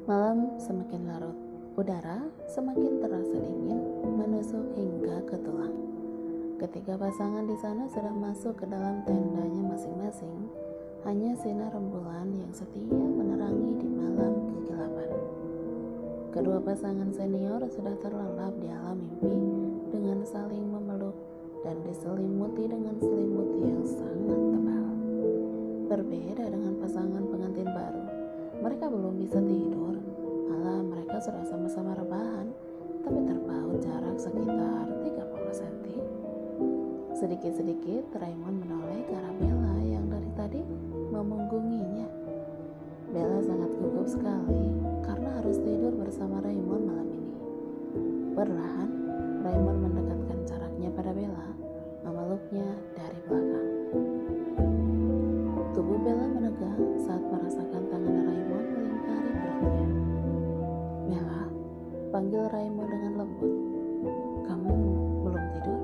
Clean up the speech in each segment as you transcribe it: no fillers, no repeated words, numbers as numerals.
Malam semakin larut, udara semakin terasa dingin, menusuk hingga ke tulang. Ketiga pasangan di sana sudah masuk ke dalam tendanya masing-masing. Hanya sinar rembulan yang setia menerangi di malam kegelapan. Kedua pasangan senior sudah terlelap di alam mimpi dengan saling memeluk dan diselimuti dengan selimut yang sangat tebal. Berbeda dengan pasangan pengantin baru, mereka belum bisa tidur, malah mereka sudah sama-sama rebahan, tapi terpaut jarak sekitar 30 cm. Sedikit-sedikit Raymond menoleh ke arah Bella yang dari tadi memunggunginya. Bella sangat gugup sekali karena harus tidur bersama Raymond malam ini. Perlahan, Raymond mendekatkan jaraknya pada Bella, memeluknya dari belakang. Tubuh Bella menegang saat merasakan tangan Raymond melingkari perutnya. Bella, panggil Raymond dengan lembut. Kamu belum tidur?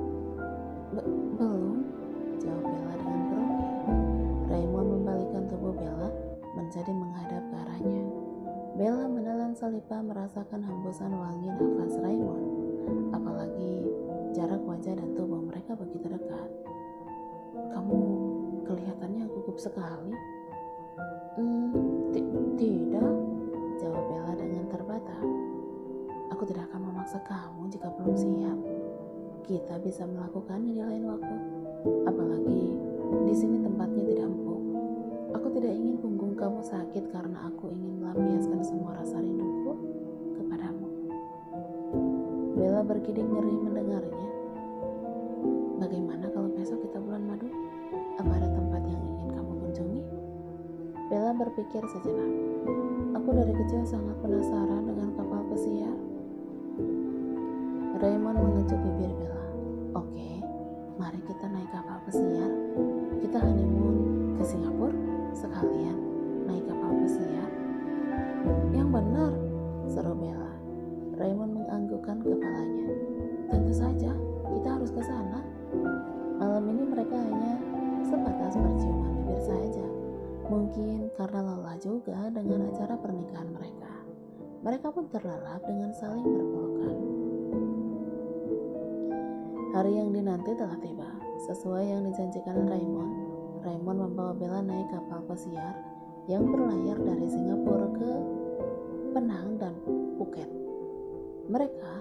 Belum, jawab Bella dengan grogi. Raymond membalikkan tubuh Bella menjadi menghadap ke arahnya. Bella menelan salipa merasakan hembusan wangi nafas Raymond, apalagi jarak wajah dan tubuh mereka begitu dekat. Kamu kelihatannya gugup sekali. Tidak, jawab Bella dengan terbata. Aku tidak akan memaksa kamu jika belum siap. Kita bisa melakukannya di lain waktu. Apalagi di sini tempatnya tidak empuk. Aku tidak ingin punggung kamu sakit karena aku ingin melampiaskan semua rasa rinduku kepadamu. Bella bergidik ngeri mendengarnya. Bagaimana kalau besok kita bulan madu? Apa ada tempat yang ingin kamu kunjungi? Bella berpikir sejenak. Aku dari kecil sangat penasaran dengan kapal pesiar. Raymond mengecup bibir Bella. Oke, mari kita naik kapal pesiar. Kita honeymoon ke Singapura sekalian naik kapal pesiar. Yang benar, seru Bella. Raymond menganggukkan kepalanya. Tentu saja, kita harus ke sana. Malam ini mereka hanya sebatas perciuman bibir saja. Mungkin karena lelah juga dengan acara pernikahan mereka. Mereka pun terlelap dengan saling berpelukan. Hari yang dinanti telah tiba. Sesuai yang dijanjikan Raymond membawa Bella naik kapal pesiar yang berlayar dari Singapura ke Penang dan Phuket. Mereka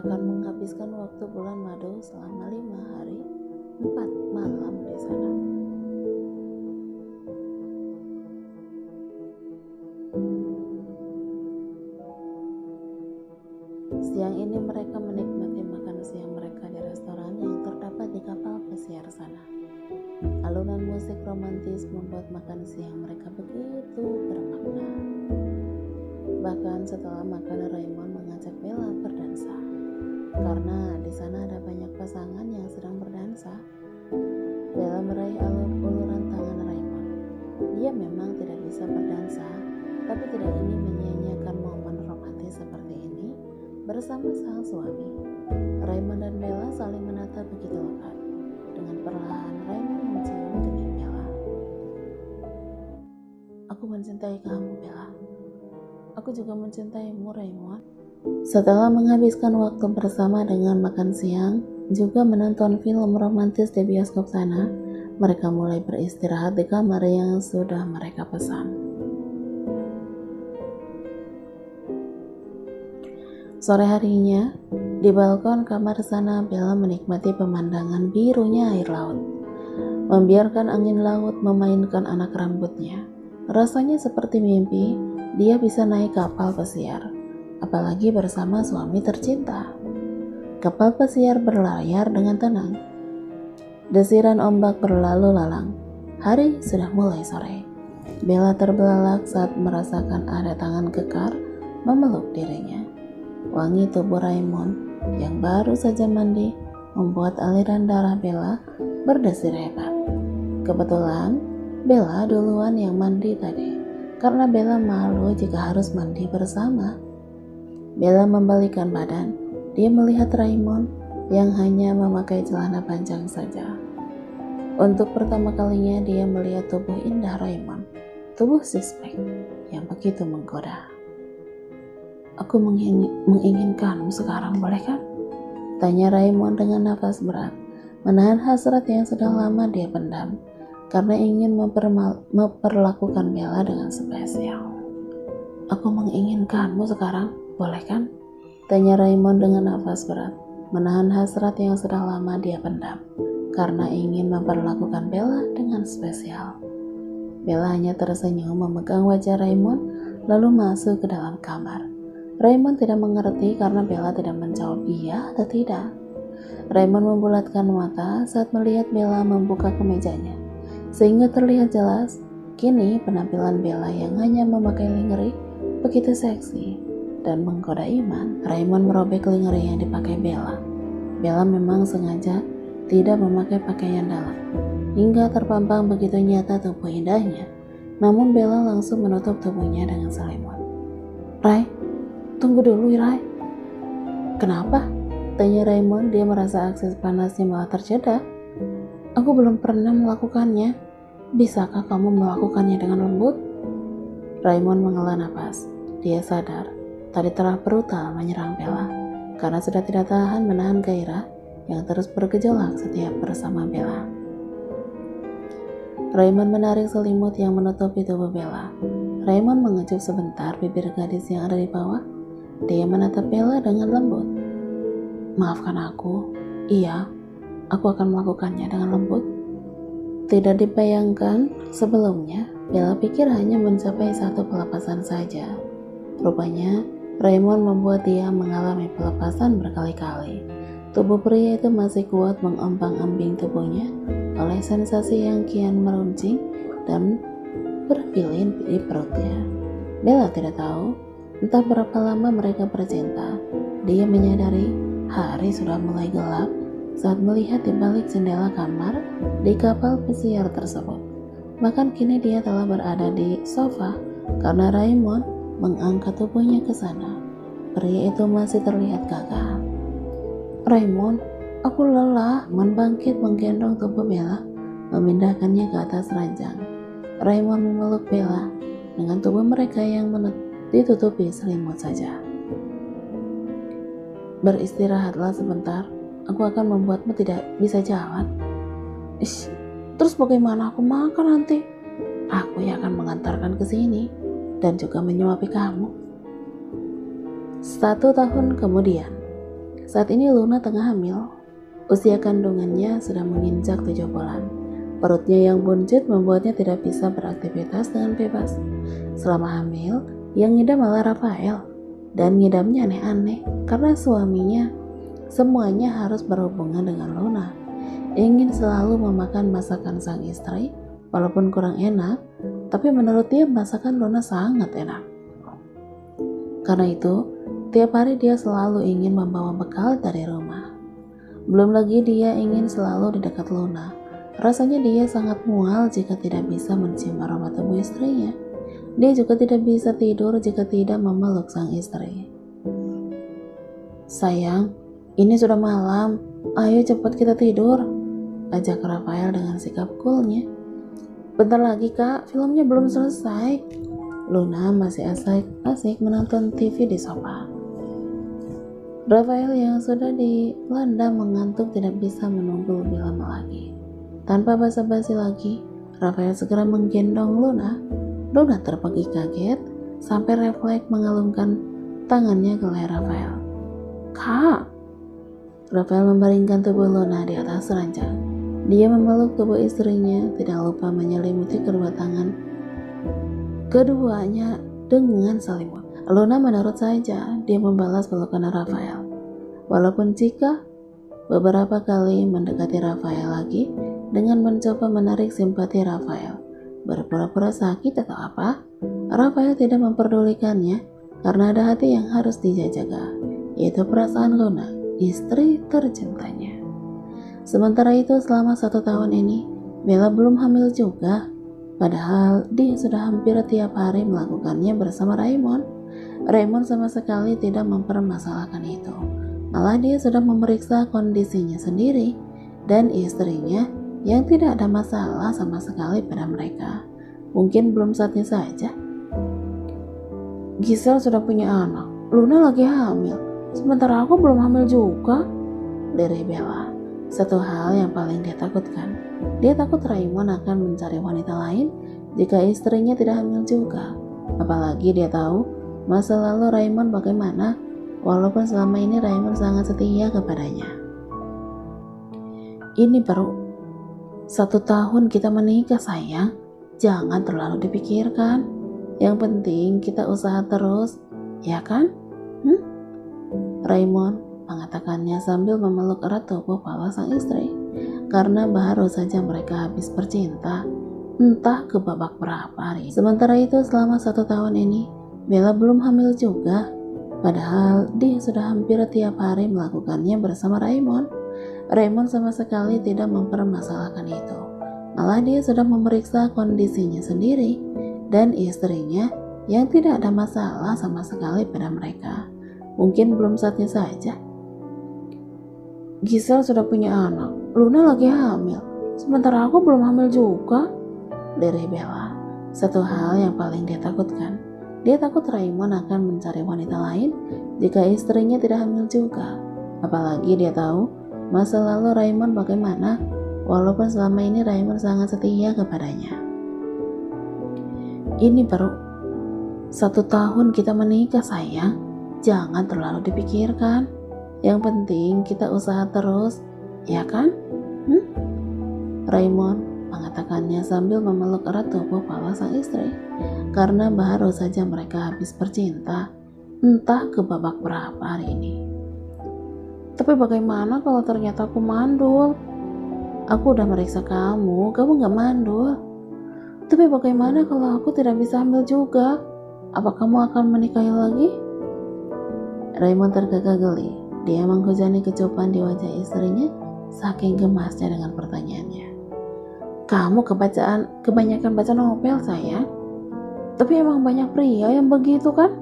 akan menghabiskan waktu bulan madu selama 5 hari 4 malam di sana. Siang ini mereka menikmati makan siang mereka di restoran yang terdapat di kapal pesiar sana. Alunan musik romantis membuat makan siang mereka begitu bermakna. Bahkan setelah makan, Raymond mengajak Bella berdansa. Karena di sana ada banyak pasangan yang sedang berdansa. Bella meraih uluran tangan Raymond. Dia memang tidak bisa berdansa, tapi tidak ingin menyia-nyiakan momen romantis seperti ini bersama sang suami. Raymond dan Bella saling menatap begitu lekat. Dengan perlahan Raymond mencium kening Bella. Aku mencintai kamu, Bella. Aku juga mencintaimu, Raymond. Setelah menghabiskan waktu bersama dengan makan siang, juga menonton film romantis di bioskop sana, mereka mulai beristirahat di kamar yang sudah mereka pesan. Sore harinya, di balkon kamar sana, Bella menikmati pemandangan birunya air laut. Membiarkan angin laut memainkan anak rambutnya. Rasanya seperti mimpi, dia bisa naik kapal pesiar, apalagi bersama suami tercinta. Kapal pesiar berlayar dengan tenang. Desiran ombak berlalu lalang. Hari sudah mulai sore. Bella terbelalak saat merasakan ada tangan kekar memeluk dirinya. Wangi tubuh Raymond yang baru saja mandi membuat aliran darah Bella berdesir hebat. Kebetulan Bella duluan yang mandi tadi, karena Bella malu jika harus mandi bersama. Bella membalikkan badan. Dia melihat Raymond yang hanya memakai celana panjang saja. Untuk pertama kalinya dia melihat tubuh indah Raymond, tubuh six-pack yang begitu menggoda. Aku menginginkanmu sekarang, boleh kan? Tanya Raymond dengan nafas berat, menahan hasrat yang sudah lama dia pendam karena ingin memperlakukan Bella dengan spesial. Aku menginginkanmu sekarang, boleh kan? Tanya Raymond dengan nafas berat, menahan hasrat yang sudah lama dia pendam karena ingin memperlakukan Bella dengan spesial. Bella hanya tersenyum memegang wajah Raymond lalu masuk ke dalam kamar. Raymond tidak mengerti karena Bella tidak menjawab iya atau tidak. Raymond membulatkan mata saat melihat Bella membuka kemejanya, sehingga terlihat jelas kini penampilan Bella yang hanya memakai lingerie begitu seksi dan menggoda iman. Raymond merobek lingerie yang dipakai Bella. Bella memang sengaja tidak memakai pakaian dalam, hingga terpampang begitu nyata tubuh indahnya. Namun Bella langsung menutup tubuhnya dengan selimut. Ray, tunggu dulu, Ray. Kenapa? Tanya Raymond. Dia merasa akses panasnya malah terjeda. Aku belum pernah melakukannya. Bisakah kamu melakukannya dengan lembut? Raymond menghela napas. Dia sadar tadi telah brutal menyerang Bella karena sudah tidak tahan menahan gairah yang terus bergejolak setiap bersama Bella. Raymond menarik selimut yang menutupi tubuh Bella. Raymond mengecup sebentar bibir gadis yang ada di bawah. Dia menatap Bella dengan lembut. Maafkan aku. Iya, aku akan melakukannya dengan lembut. Tidak dibayangkan sebelumnya, Bella pikir hanya mencapai satu pelepasan saja. Rupanya, Raymond membuat dia mengalami pelepasan berkali-kali. Tubuh pria itu masih kuat mengombang-ambing tubuhnya oleh sensasi yang kian meruncing dan berpilin di perutnya. Bella tidak tahu entah berapa lama mereka bercinta. Dia menyadari hari sudah mulai gelap saat melihat di balik jendela kamar di kapal pesiar tersebut. Bahkan kini dia telah berada di sofa karena Raymond mengangkat tubuhnya ke sana. Pria itu masih terlihat gagah. Raymond, aku lelah. Bangkit menggendong tubuh Bella, memindahkannya ke atas ranjang. Raymond memeluk Bella dengan tubuh mereka yang ditutupi selimut saja. Beristirahatlah sebentar, aku akan membuatmu tidak bisa jalan. Ish, terus bagaimana aku makan nanti? Aku yang akan mengantarkan ke sini dan juga menyuapi kamu. 1 tahun kemudian, saat ini Luna tengah hamil. Usia kandungannya sudah menginjak 7 bulan. Perutnya yang buncit membuatnya tidak bisa beraktivitas dengan bebas. Selama hamil, yang ngidam malah Rafael. Dan ngidamnya aneh-aneh karena suaminya semuanya harus berhubungan dengan Luna. Ingin selalu memakan masakan sang istri, walaupun kurang enak, tapi menurut dia masakan Luna sangat enak. Karena itu, tiap hari dia selalu ingin membawa bekal dari rumah. Belum lagi dia ingin selalu di dekat Luna. Rasanya dia sangat mual jika tidak bisa mencium aroma tubuh istrinya. Dia juga tidak bisa tidur jika tidak memeluk sang istri. Sayang, ini sudah malam. Ayo cepat kita tidur, ajak Rafael dengan sikap coolnya. Bentar lagi kak, filmnya belum selesai. Luna masih asik menonton TV di sofa. Rafael yang sudah dilanda mengantuk tidak bisa menunggu lebih lama lagi. Tanpa basa-basi lagi, Rafael segera menggendong Luna. Luna terpegi kaget sampai refleks mengalungkan tangannya ke leher Rafael. Kak! Rafael membaringkan tubuh Luna di atas ranjang. Dia memeluk tubuh istrinya, tidak lupa menyelimuti kedua tangan keduanya dengan selimut. Luna menurut saja, dia membalas pelukan Rafael. Walaupun jika beberapa kali mendekati Rafael lagi dengan mencoba menarik simpati Rafael, berpura-pura sakit atau apa, Rafael tidak memperdulikannya karena ada hati yang harus dijaga, yaitu perasaan Luna, istri tercintanya. Sementara itu selama 1 tahun ini, Bella belum hamil juga. Padahal dia sudah hampir tiap hari melakukannya bersama Raymond. Raymond sama sekali tidak mempermasalahkan itu. Malah dia sudah memeriksa kondisinya sendiri dan istrinya yang tidak ada masalah sama sekali pada mereka. Mungkin belum saatnya saja. Giselle sudah punya anak. Luna lagi hamil, sementara aku belum hamil juga, dari Bella. Satu hal yang paling dia takutkan, dia takut Raymond akan mencari wanita lain jika istrinya tidak hamil juga. Apalagi dia tahu masa lalu Raymond bagaimana, walaupun selama ini Raymond sangat setia kepadanya. Ini baru 1 tahun kita menikah sayang, jangan terlalu dipikirkan. Yang penting kita usaha terus, ya kan? Raymond mengatakannya sambil memeluk erat tubuh kepala sang istri. Karena baru saja mereka habis bercinta, entah ke babak berapa hari. Sementara itu selama 1 tahun ini, Bella belum hamil juga. Padahal dia sudah hampir tiap hari melakukannya bersama Raymond. Raymond sama sekali tidak mempermasalahkan itu. Malah dia sudah memeriksa kondisinya sendiri dan istrinya yang tidak ada masalah sama sekali pada mereka. Mungkin belum saatnya saja. Giselle sudah punya anak, Luna lagi hamil, sementara aku belum hamil juga, dari Bella. Satu hal yang paling dia takutkan, dia takut Raymond akan mencari wanita lain jika istrinya tidak hamil juga. Apalagi dia tahu masa lalu Raymond bagaimana, walaupun selama ini Raymond sangat setia kepadanya. Ini baru 1 tahun kita menikah sayang, jangan terlalu dipikirkan. Yang penting kita usaha terus, ya kan? Raymond mengatakannya sambil memeluk erat tubuh kepala sang istri. Karena baru saja mereka habis bercinta, entah ke babak berapa hari ini. Tapi bagaimana kalau ternyata aku mandul? Aku udah meriksa kamu gak mandul. Tapi bagaimana kalau aku tidak bisa hamil juga? Apa kamu akan menikahi lagi? Raymond tergagap geli. Dia menghujani kecupan di wajah istrinya saking gemasnya dengan pertanyaannya. Kamu kebanyakan baca novel sayang. Tapi emang banyak pria yang begitu kan?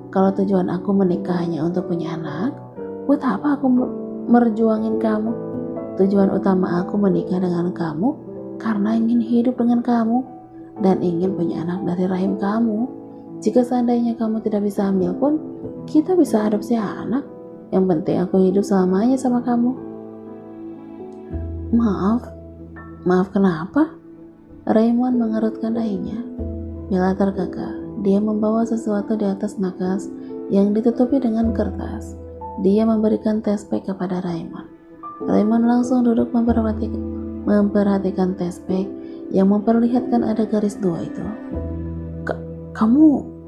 Kalau tujuan aku menikah hanya untuk punya anak, buat apa aku merjuangin kamu? Tujuan utama aku menikah dengan kamu karena ingin hidup dengan kamu dan ingin punya anak dari rahim kamu. Jika seandainya kamu tidak bisa hamil pun, kita bisa adopsi anak. Yang penting aku hidup selamanya sama kamu. Maaf kenapa? Raymond mengerutkan dahinya. Bella tergagap. Dia membawa sesuatu di atas nakas yang ditutupi dengan kertas. Dia memberikan tespek kepada Raymond. Raymond langsung duduk memperhatikan tespek yang memperlihatkan ada garis 2 itu. Kamu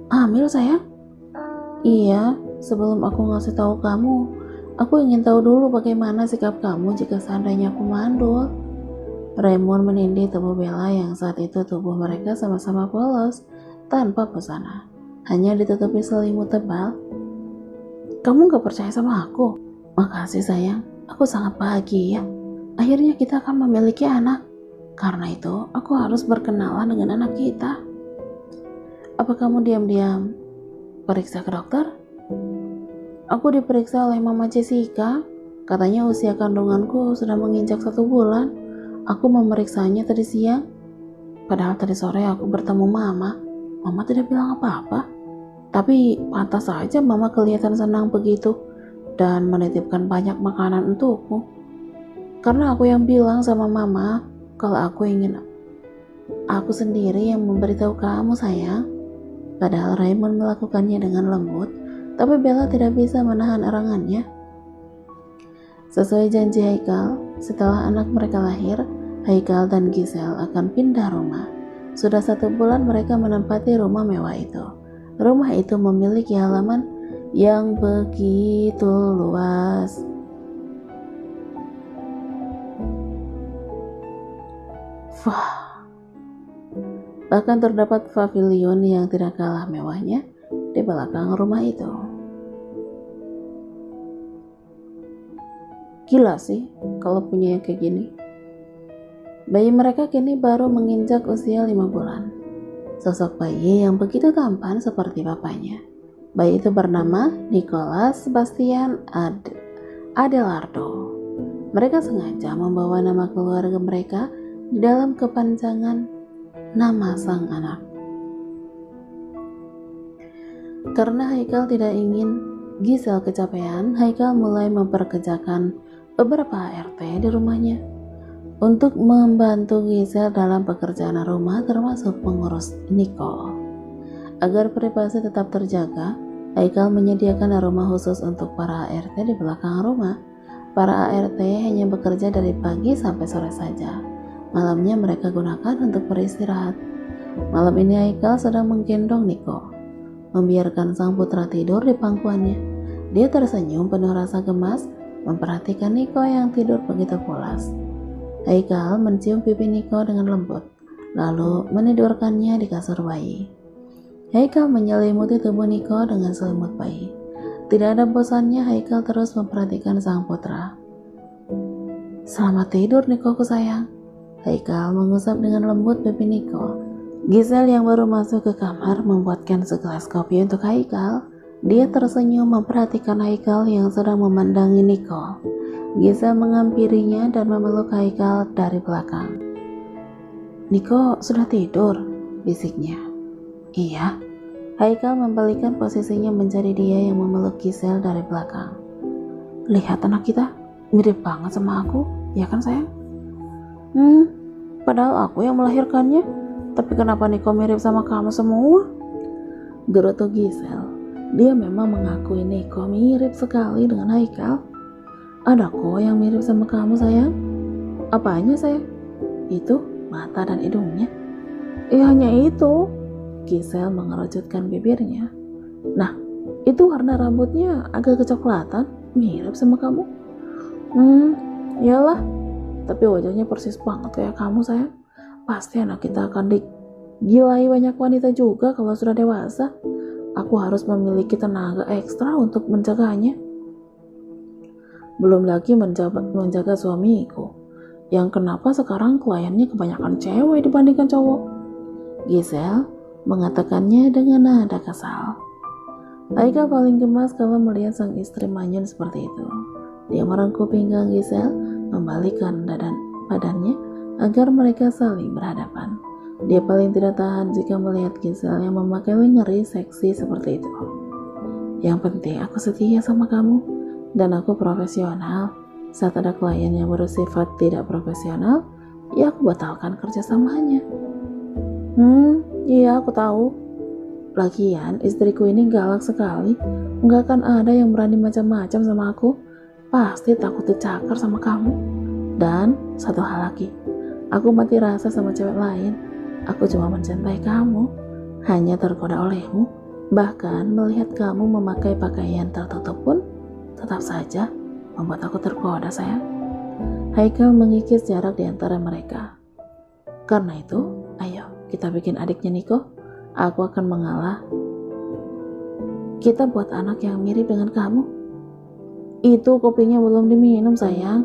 hamil sayang? Iya. Sebelum aku ngasih tahu kamu, aku ingin tahu dulu bagaimana sikap kamu jika seandainya aku mandul. Raymond menindih tubuh Bella yang saat itu tubuh mereka sama-sama polos, tanpa busana, hanya ditutupi selimut tebal. Kamu gak percaya sama aku? Makasih sayang, aku sangat bahagia. Akhirnya kita akan memiliki anak. Karena itu, aku harus berkenalan dengan anak kita. Apa kamu diam-diam periksa ke dokter? Aku diperiksa oleh Mama Jessica. Katanya usia kandunganku sudah menginjak 1 bulan. Aku memeriksanya tadi siang. Padahal tadi sore aku bertemu Mama. Mama tidak bilang apa-apa. Tapi pantas saja Mama kelihatan senang begitu dan menitipkan banyak makanan untukku. Karena aku yang bilang sama Mama kalau aku ingin aku sendiri yang memberitahu kamu sayang. Padahal Raymond melakukannya dengan lembut, tapi Bella tidak bisa menahan erangannya. Sesuai janji Haikal, setelah anak mereka lahir, Haikal dan Giselle akan pindah rumah. Sudah 1 bulan mereka menempati rumah mewah itu. Rumah itu memiliki halaman yang begitu luas. Bahkan terdapat pavilion yang tidak kalah mewahnya di belakang rumah itu. Gila sih kalau punya yang kayak gini. Bayi mereka kini baru menginjak usia 5 bulan. Sosok bayi yang begitu tampan seperti bapaknya. Bayi itu bernama Nicholas Sebastian Adelardo. Mereka sengaja membawa nama keluarga mereka di dalam kepanjangan nama sang anak. Karena Haikal tidak ingin Gisel kecapean, Haikal mulai memperkerjakan beberapa ART di rumahnya untuk membantu Gisel dalam pekerjaan rumah termasuk mengurus Nico. Agar privasi tetap terjaga, Haikal menyediakan rumah khusus untuk para ART di belakang rumah. Para ART hanya bekerja dari pagi sampai sore saja. Malamnya mereka gunakan untuk beristirahat. Malam ini Haikal sedang menggendong Nico, membiarkan sang putra tidur di pangkuannya. Dia tersenyum penuh rasa gemas, memperhatikan Nico yang tidur begitu pulas. Haikal mencium pipi Nico dengan lembut, lalu menidurkannya di kasur bayi. Haikal menyelimuti tubuh Nico dengan selimut bayi. Tidak ada bosannya Haikal terus memperhatikan sang putra. Selamat tidur Nico ku sayang. Haikal mengusap dengan lembut pipi Nico. Gisel yang baru masuk ke kamar membuatkan segelas kopi untuk Haikal. Dia tersenyum memperhatikan Haikal yang sedang memandangi Nico. Gisel menghampirinya dan memeluk Haikal dari belakang. Nico sudah tidur, bisiknya. Iya. Haikal membalikkan posisinya menjadi dia yang memeluk Gisel dari belakang. Lihat anak kita, mirip banget sama aku, ya kan sayang? Padahal aku yang melahirkannya. Tapi kenapa Nico mirip sama kamu semua? Gerutu Gisel. Dia memang mengakui Nico mirip sekali dengan Haikal. Ada kok yang mirip sama kamu sayang. Apanya sayang? Itu mata dan hidungnya. Hanya itu. Gisel mengerucutkan bibirnya. Nah, itu warna rambutnya agak kecoklatan, mirip sama kamu. Iyalah. Tapi wajahnya persis banget kayak kamu sayang. Pasti anak kita akan digilai banyak wanita juga kalau sudah dewasa. Aku harus memiliki tenaga ekstra untuk menjaganya. Belum lagi menjaga suamiku, yang kenapa sekarang kliennya kebanyakan cewek dibandingkan cowok. Gisel mengatakannya dengan nada kesal. Haikal paling gemas kalau melihat sang istri manyun seperti itu. Dia merengkuh pinggang Gisel, membalikkan badannya agar mereka saling berhadapan. Dia paling tidak tahan jika melihat Gisel yang memakai lingerie seksi seperti itu. Yang penting aku setia sama kamu, dan aku profesional. Saat ada klien yang bersifat tidak profesional, ya aku batalkan kerjasamanya. Iya aku tahu. Lagian istriku ini galak sekali. Nggak akan ada yang berani macam-macam sama aku. Pasti takut dicakar sama kamu. Dan satu hal lagi, aku mati rasa sama cewek lain. Aku cuma mencintai kamu, hanya tergoda olehmu. Bahkan melihat kamu memakai pakaian tertutup pun tetap saja membuat aku tergoda sayang. Haikal mengikis jarak di antara mereka. Karena itu, ayo kita bikin adiknya Nico. Aku akan mengalah. Kita buat anak yang mirip dengan kamu. Itu kopinya belum diminum sayang.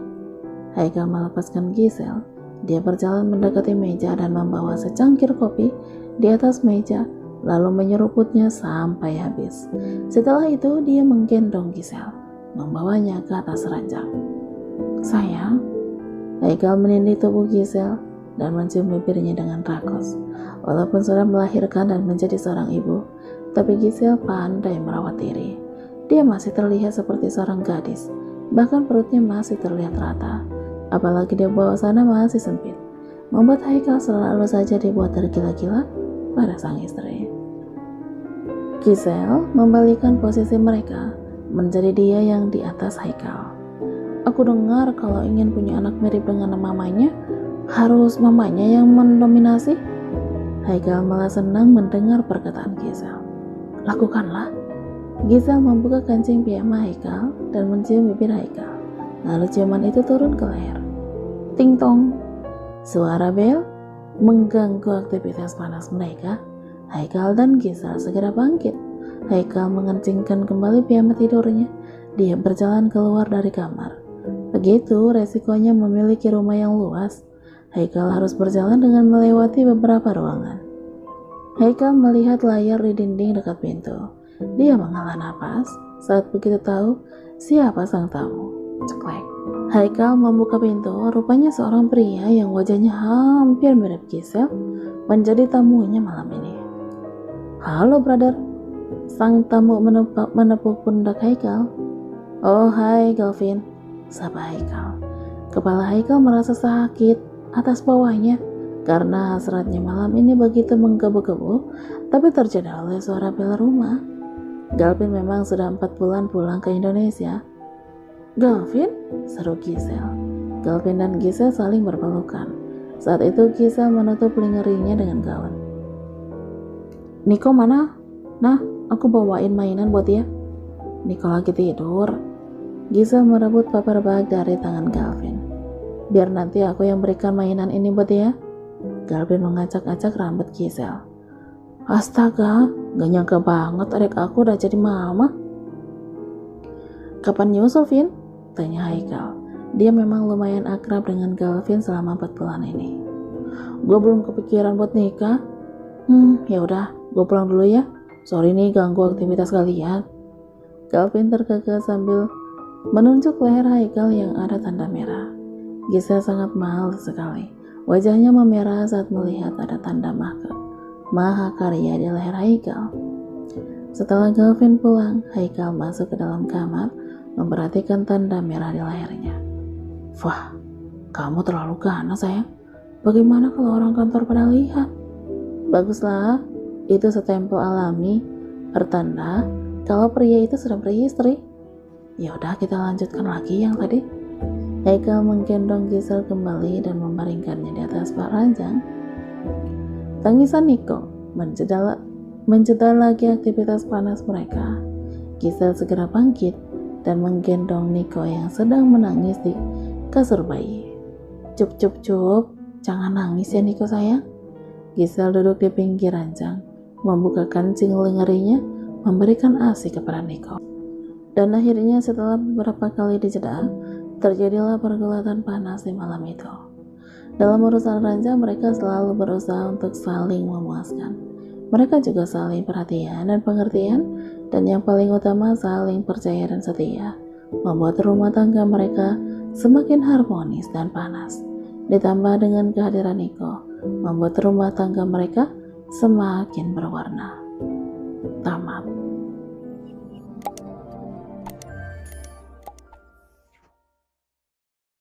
Haikal melepaskan Gisel. Dia berjalan mendekati meja dan membawa secangkir kopi di atas meja, lalu menyeruputnya sampai habis. Setelah itu dia menggendong Gisel, membawanya ke atas ranjang. Sayang, Haikal menindih tubuh Gisel dan mencium bibirnya dengan rakus. Walaupun sudah melahirkan dan menjadi seorang ibu, tapi Gisel pandai merawat diri. Dia masih terlihat seperti seorang gadis, bahkan perutnya masih terlihat rata. Apalagi dia bawa sana masih sempit, membuat Haikal selalu saja dibuat tergila-gila pada sang istri. Gisel membalikan posisi mereka, menjadi dia yang di atas Haikal. Aku dengar kalau ingin punya anak mirip dengan mamanya, harus mamanya yang mendominasi. Haikal malah senang mendengar perkataan Gisel. Lakukanlah. Gisel membuka kancing piyama Haikal dan mencium bibir Haikal. Lalu ciuman itu turun ke leher. Ting tong. Suara bel mengganggu aktivitas panas mereka. Haikal dan Gisel segera bangkit. Haikal mengencingkan kembali piyama tidurnya. Dia berjalan keluar dari kamar. Begitu resikonya memiliki rumah yang luas. Haikal harus berjalan dengan melewati beberapa ruangan. Haikal melihat layar di dinding dekat pintu. Dia menghela napas saat begitu tahu siapa sang tamu. Ceklek. Haikal membuka pintu. Rupanya seorang pria yang wajahnya hampir mirip Gisel menjadi tamunya malam ini. Halo brother. Sang tamu menepuk pundak Haikal. Oh hai Galvin, sapa Haikal. Kepala Haikal merasa sakit atas bawahnya karena hasratnya malam ini begitu menggebu-gebu, tapi terjadi oleh suara bel rumah. Galvin memang sudah 4 bulan pulang ke Indonesia. Galvin, seru Gisel. Galvin dan Gisel saling berpelukan. Saat itu Gisel menutup lingerinya dengan gaun. Niko mana? Nah, aku bawain mainan buat dia. Niko lagi tidur. Gisel merebut paper bag dari tangan Galvin. Biar nanti aku yang berikan mainan ini buat dia. Galvin mengacak-acak rambut Gisel. Astaga, gak nyangka banget adik aku udah jadi mama. Kapan nyusul, Vin? Tanya Haikal. Dia memang lumayan akrab dengan Galvin selama 4 bulan ini. Gue belum kepikiran buat nikah. Ya udah, gue pulang dulu ya. Sorry nih ganggu aktivitas kalian. Galvin terkekeh sambil menunjuk leher Haikal yang ada tanda merah. Gisel sangat mahal sekali. Wajahnya memerah saat melihat ada tanda mahakarya di leher Haikal. Setelah Galvin pulang, Haikal masuk ke dalam kamar, memperhatikan tanda merah di lehernya. Wah, kamu terlalu ganas sayang. Bagaimana kalau orang kantor pada lihat? Baguslah, itu stempel alami, pertanda kalau pria itu sudah beristri. Ya udah, kita lanjutkan lagi yang tadi. Haikal menggendong Gisel kembali dan membaringkannya di atas pak ranjang. Tangisan Niko mencegah lagi aktivitas panas mereka. Gisel segera bangkit dan menggendong Niko yang sedang menangis di kasur bayi. Cup, jangan nangis ya Niko sayang. Gisel duduk di pinggir ranjang, membuka kancing lingerinya, memberikan ASI kepada Niko. Dan akhirnya setelah beberapa kali dijeda, terjadilah pergulatan panas di malam itu. Dalam urusan ranjang, mereka selalu berusaha untuk saling memuaskan. Mereka juga saling perhatian dan pengertian, dan yang paling utama saling percaya dan setia, membuat rumah tangga mereka semakin harmonis dan panas. Ditambah dengan kehadiran Niko, membuat rumah tangga mereka semakin berwarna. Tamat.